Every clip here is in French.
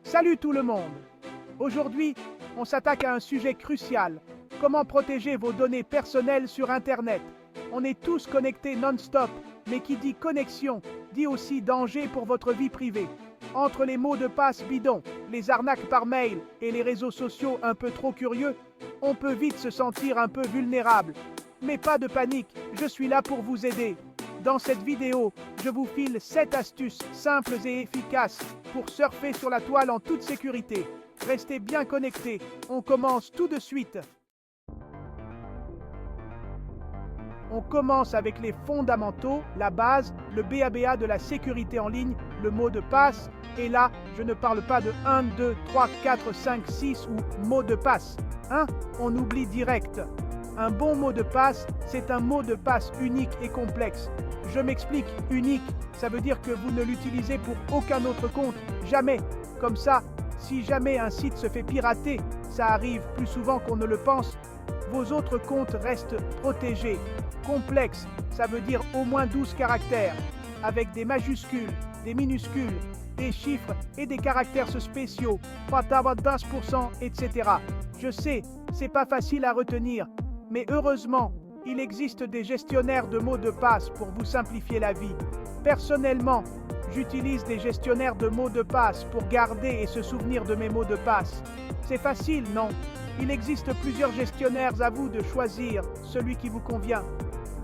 Salut tout le monde! Aujourd'hui, on s'attaque à un sujet crucial. Comment protéger vos données personnelles sur Internet? On est tous connectés non-stop, mais qui dit connexion, dit aussi danger pour votre vie privée. Entre les mots de passe bidons, les arnaques par mail et les réseaux sociaux un peu trop curieux, on peut vite se sentir un peu vulnérable. Mais pas de panique, je suis là pour vous aider. Dans cette vidéo, je vous file 7 astuces simples et efficaces pour surfer sur la toile en toute sécurité. Restez bien connectés, on commence tout de suite. On commence avec les fondamentaux, la base, le BABA de la sécurité en ligne, le mot de passe. Et là, je ne parle pas de 1, 2, 3, 4, 5, 6 ou mot de passe. On oublie direct. Un bon mot de passe, c'est un mot de passe unique et complexe. Je m'explique, unique, ça veut dire que vous ne l'utilisez pour aucun autre compte, jamais. Comme ça, si jamais un site se fait pirater, ça arrive plus souvent qu'on ne le pense, vos autres comptes restent protégés. Complexe, ça veut dire au moins 12 caractères, avec des majuscules, des minuscules, des chiffres et des caractères spéciaux, 10%, etc. Je sais, c'est pas facile à retenir, mais heureusement, il existe des gestionnaires de mots de passe pour vous simplifier la vie. Personnellement, j'utilise des gestionnaires de mots de passe pour garder et se souvenir de mes mots de passe. C'est facile, non? Il existe plusieurs gestionnaires, à vous de choisir celui qui vous convient.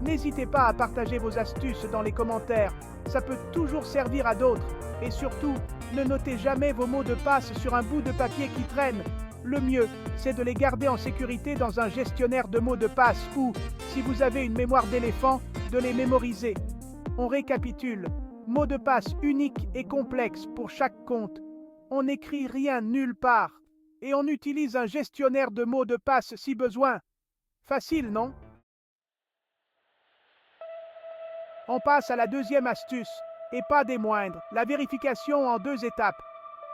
N'hésitez pas à partager vos astuces dans les commentaires, ça peut toujours servir à d'autres. Et surtout, ne notez jamais vos mots de passe sur un bout de papier qui traîne. Le mieux, c'est de les garder en sécurité dans un gestionnaire de mots de passe ou, si vous avez une mémoire d'éléphant, de les mémoriser. On récapitule. Mots de passe unique et complexe pour chaque compte. On n'écrit rien nulle part. Et on utilise un gestionnaire de mots de passe si besoin. Facile, non? On passe à la deuxième astuce, et pas des moindres, la vérification en 2 étapes.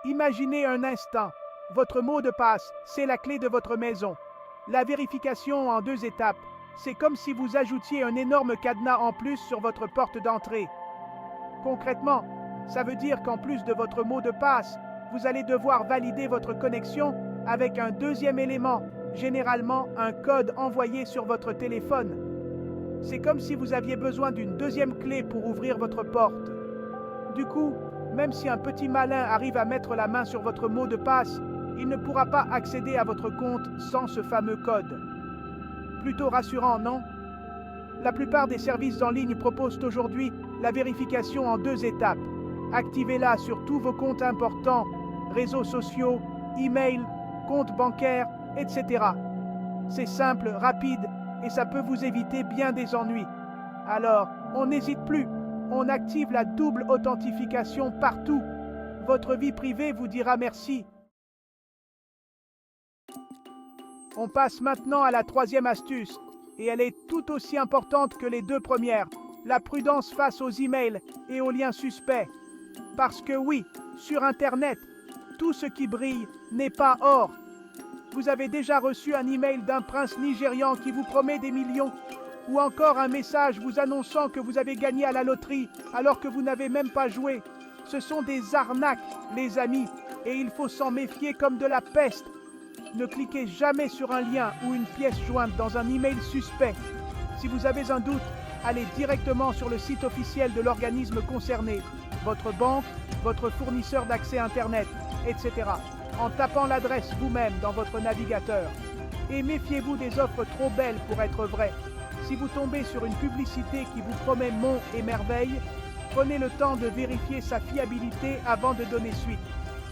Imaginez un instant. Votre mot de passe, c'est la clé de votre maison. La vérification en 2 étapes, c'est comme si vous ajoutiez un énorme cadenas en plus sur votre porte d'entrée. Concrètement, ça veut dire qu'en plus de votre mot de passe, vous allez devoir valider votre connexion avec un deuxième élément, généralement un code envoyé sur votre téléphone. C'est comme si vous aviez besoin d'une deuxième clé pour ouvrir votre porte. Du coup, même si un petit malin arrive à mettre la main sur votre mot de passe, il ne pourra pas accéder à votre compte sans ce fameux code. Plutôt rassurant, non? La plupart des services en ligne proposent aujourd'hui la vérification en 2 étapes. Activez-la sur tous vos comptes importants, réseaux sociaux, email, comptes bancaires, etc. C'est simple, rapide, et ça peut vous éviter bien des ennuis. Alors, on n'hésite plus, on active la double authentification partout. Votre vie privée vous dira merci. On passe maintenant à la troisième astuce, et elle est tout aussi importante que les 2 premières, la prudence face aux emails et aux liens suspects. Parce que oui, sur Internet, tout ce qui brille n'est pas or. Vous avez déjà reçu un email d'un prince nigérian qui vous promet des millions, ou encore un message vous annonçant que vous avez gagné à la loterie alors que vous n'avez même pas joué. Ce sont des arnaques, les amis, et il faut s'en méfier comme de la peste. Ne cliquez jamais sur un lien ou une pièce jointe dans un email suspect. Si vous avez un doute, allez directement sur le site officiel de l'organisme concerné, votre banque, votre fournisseur d'accès Internet, etc. en tapant l'adresse vous-même dans votre navigateur. Et méfiez-vous des offres trop belles pour être vraies. Si vous tombez sur une publicité qui vous promet monts et merveilles, prenez le temps de vérifier sa fiabilité avant de donner suite.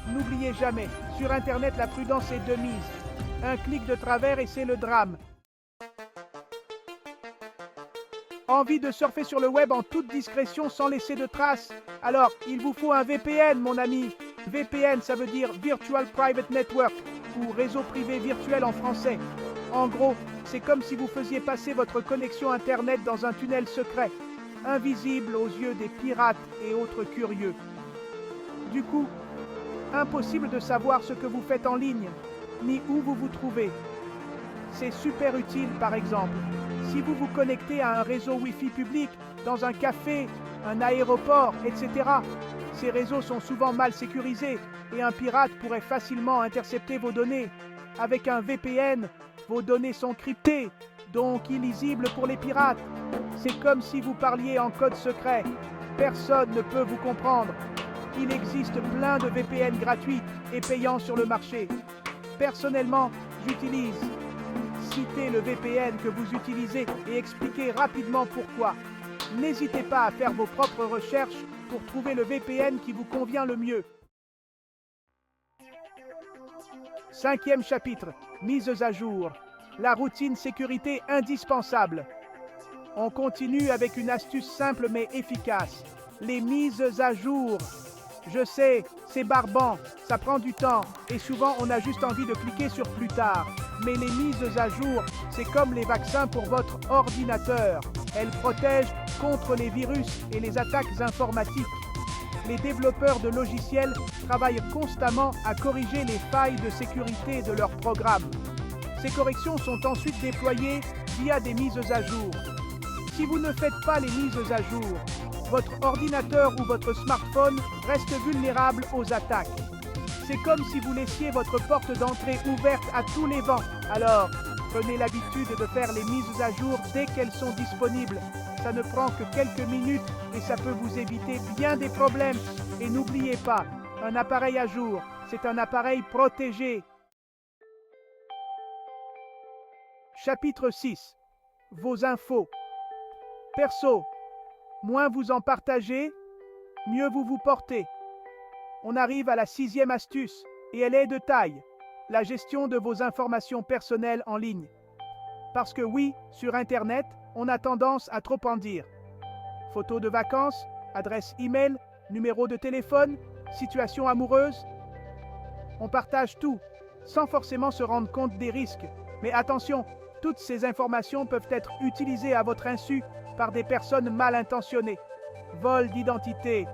N'oubliez jamais, sur Internet, la prudence est de mise. Un clic de travers et c'est le drame. Envie de surfer sur le web en toute discrétion sans laisser de traces? Alors, il vous faut un VPN, mon ami. VPN, ça veut dire Virtual Private Network, ou réseau privé virtuel en français. En gros, c'est comme si vous faisiez passer votre connexion Internet dans un tunnel secret, invisible aux yeux des pirates et autres curieux. Du coup, impossible de savoir ce que vous faites en ligne, ni où vous vous trouvez. C'est super utile, par exemple, si vous vous connectez à un réseau Wi-Fi public, dans un café, un aéroport, etc. Ces réseaux sont souvent mal sécurisés et un pirate pourrait facilement intercepter vos données. Avec un VPN, vos données sont cryptées, donc illisibles pour les pirates. C'est comme si vous parliez en code secret. Personne ne peut vous comprendre. Il existe plein de VPN gratuits et payants sur le marché. Personnellement, j'utilise. Citez le VPN que vous utilisez et expliquez rapidement pourquoi. N'hésitez pas à faire vos propres recherches pour trouver le VPN qui vous convient le mieux. 5e chapitre, mises à jour. La routine sécurité indispensable. On continue avec une astuce simple mais efficace. Les mises à jour. Je sais, c'est barbant, ça prend du temps et souvent on a juste envie de cliquer sur plus tard. Mais les mises à jour, c'est comme les vaccins pour votre ordinateur. Elles protègent contre les virus et les attaques informatiques. Les développeurs de logiciels travaillent constamment à corriger les failles de sécurité de leurs programmes. Ces corrections sont ensuite déployées via des mises à jour. Si vous ne faites pas les mises à jour, votre ordinateur ou votre smartphone reste vulnérable aux attaques. C'est comme si vous laissiez votre porte d'entrée ouverte à tous les vents. Alors, prenez l'habitude de faire les mises à jour dès qu'elles sont disponibles. Ça ne prend que quelques minutes et ça peut vous éviter bien des problèmes. Et n'oubliez pas, un appareil à jour, c'est un appareil protégé. Chapitre 6. Vos infos. Perso, moins vous en partagez, mieux vous vous portez. On arrive à la 6e astuce, et elle est de taille. La gestion de vos informations personnelles en ligne. Parce que oui, sur Internet, on a tendance à trop en dire. Photos de vacances, adresse email, numéro de téléphone, situation amoureuse. On partage tout, sans forcément se rendre compte des risques. Mais attention, toutes ces informations peuvent être utilisées à votre insu par des personnes mal intentionnées. Vol d'identité,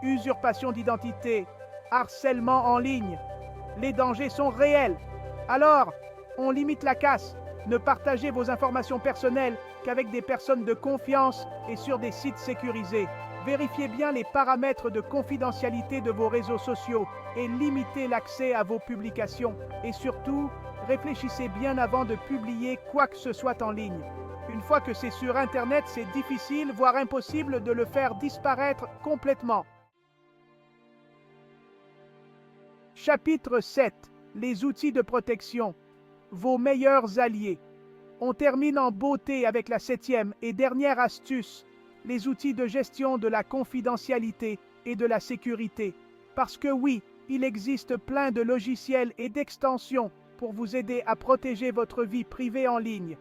usurpation d'identité, harcèlement en ligne. Les dangers sont réels. Alors, on limite la casse. Ne partagez vos informations personnelles qu'avec des personnes de confiance et sur des sites sécurisés. Vérifiez bien les paramètres de confidentialité de vos réseaux sociaux et limitez l'accès à vos publications. Et surtout, réfléchissez bien avant de publier quoi que ce soit en ligne. Une fois que c'est sur Internet, c'est difficile, voire impossible de le faire disparaître complètement. Chapitre 7. Les outils de protection. Vos meilleurs alliés. On termine en beauté avec la 7e et dernière astuce, les outils de gestion de la confidentialité et de la sécurité. Parce que oui, il existe plein de logiciels et d'extensions pour vous aider à protéger votre vie privée en ligne.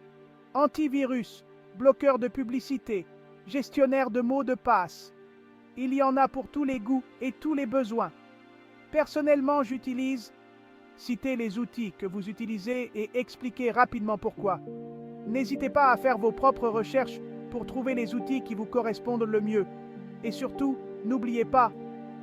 Antivirus, bloqueur de publicité, gestionnaire de mots de passe. Il y en a pour tous les goûts et tous les besoins. Personnellement, j'utilise. Citez les outils que vous utilisez et expliquez rapidement pourquoi. N'hésitez pas à faire vos propres recherches pour trouver les outils qui vous correspondent le mieux. Et surtout, n'oubliez pas,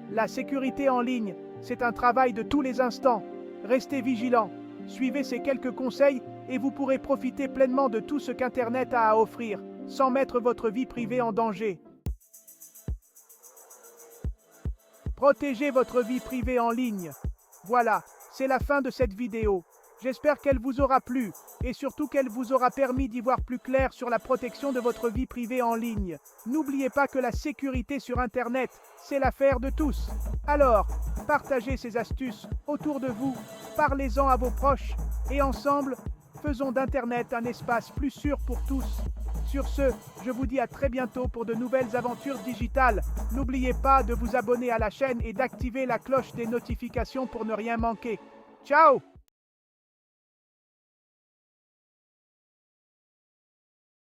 la sécurité en ligne, c'est un travail de tous les instants. Restez vigilants, suivez ces quelques conseils et vous pourrez profiter pleinement de tout ce qu'Internet a à offrir, sans mettre votre vie privée en danger. Protégez votre vie privée en ligne. Voilà, c'est la fin de cette vidéo. J'espère qu'elle vous aura plu et surtout qu'elle vous aura permis d'y voir plus clair sur la protection de votre vie privée en ligne. N'oubliez pas que la sécurité sur Internet, c'est l'affaire de tous. Alors, partagez ces astuces autour de vous, parlez-en à vos proches et ensemble, faisons d'Internet un espace plus sûr pour tous. Sur ce, je vous dis à très bientôt pour de nouvelles aventures digitales. N'oubliez pas de vous abonner à la chaîne et d'activer la cloche des notifications pour ne rien manquer. Ciao!